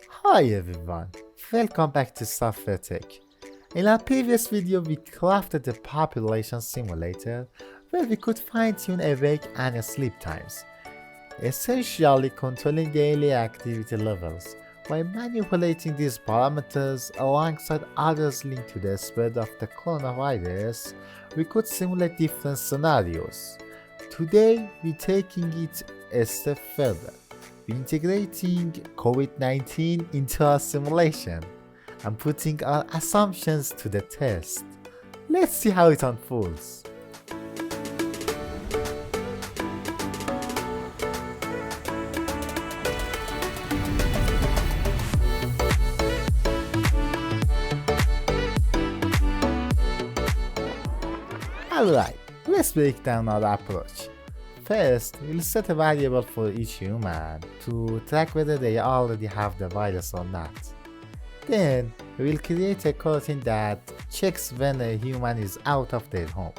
Hi everyone, welcome back to Software Tech. In our previous video, we crafted a population simulator where we could fine-tune awake and sleep times, essentially controlling daily activity levels. By manipulating these parameters alongside others linked to the spread of the coronavirus, we could simulate different scenarios. Today, we're taking it a step further. We're integrating COVID-19 into our simulation and putting our assumptions to the test. Let's see how it unfolds. Alright, let's break down our approach. First, we'll set a variable for each human to track whether they already have the virus or not. Then, we'll create a coroutine that checks when a human is out of their home,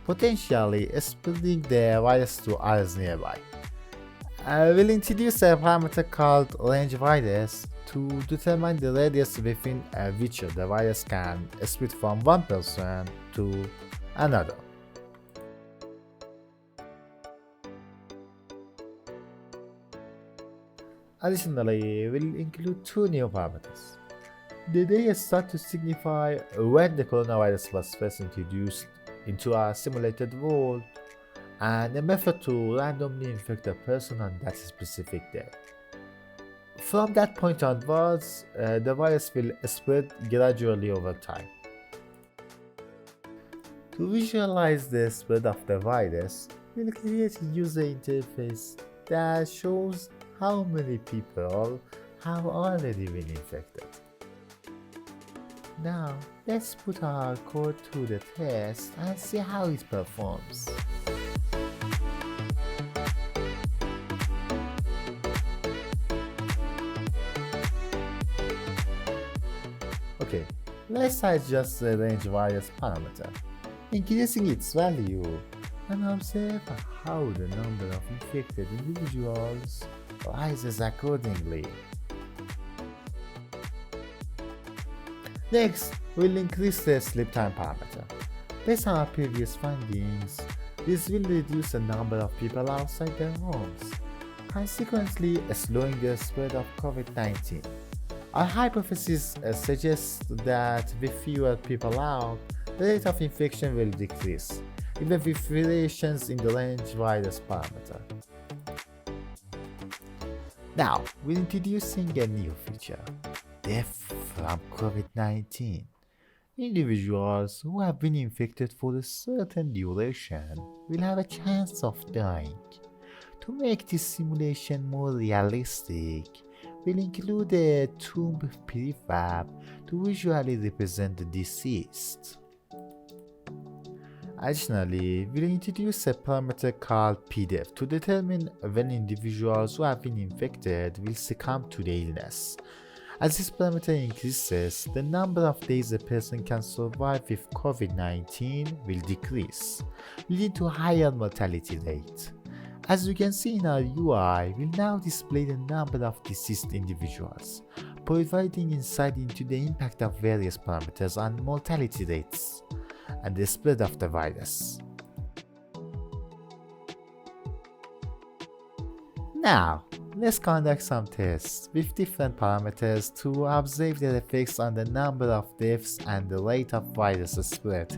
potentially spreading the virus to others nearby. We'll introduce a parameter called range virus to determine the radius within which the virus can spread from one person to another. Additionally, we'll include two new parameters. The day start to signify when the coronavirus was first introduced into our simulated world, and a method to randomly infect a person on that specific day. From that point onwards, the virus will spread gradually over time. To visualize the spread of the virus, we'll create a user interface that shows how many people have already been infected. Now, let's put our code to the test and see how it performs. Okay, let's adjust the range virus parameter, increasing its value, and observe how the number of infected individuals rises accordingly. Next, we'll increase the sleep time parameter. Based on our previous findings, this will reduce the number of people outside their homes, consequently slowing the spread of COVID-19. Our hypothesis suggests that with fewer people out, the rate of infection will decrease, even with variations in the range virus parameter. Now, we're introducing a new feature, death from COVID-19. Individuals who have been infected for a certain duration will have a chance of dying. To make this simulation more realistic, we'll include a tomb prefab to visually represent the deceased. Additionally, we'll introduce a parameter called pdeath to determine when individuals who have been infected will succumb to the illness. As this parameter increases, the number of days a person can survive with COVID-19 will decrease, leading to a higher mortality rate. As you can see in our UI, we'll now display the number of deceased individuals, providing insight into the impact of various parameters on mortality rates and the spread of the virus. Now, let's conduct some tests with different parameters to observe their effects on the number of deaths and the rate of virus spread.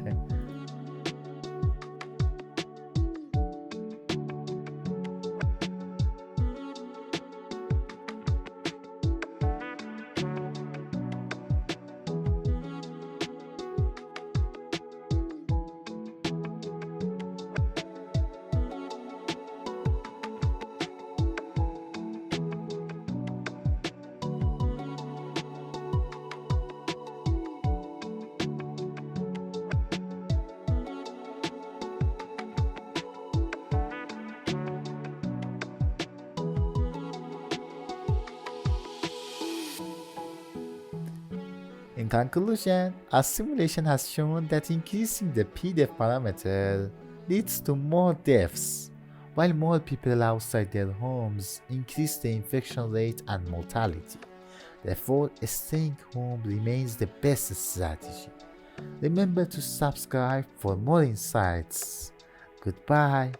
In conclusion, our simulation has shown that increasing the pdeath parameter leads to more deaths, while more people outside their homes increase the infection rate and mortality. Therefore, staying home remains the best strategy. Remember to subscribe for more insights. Goodbye.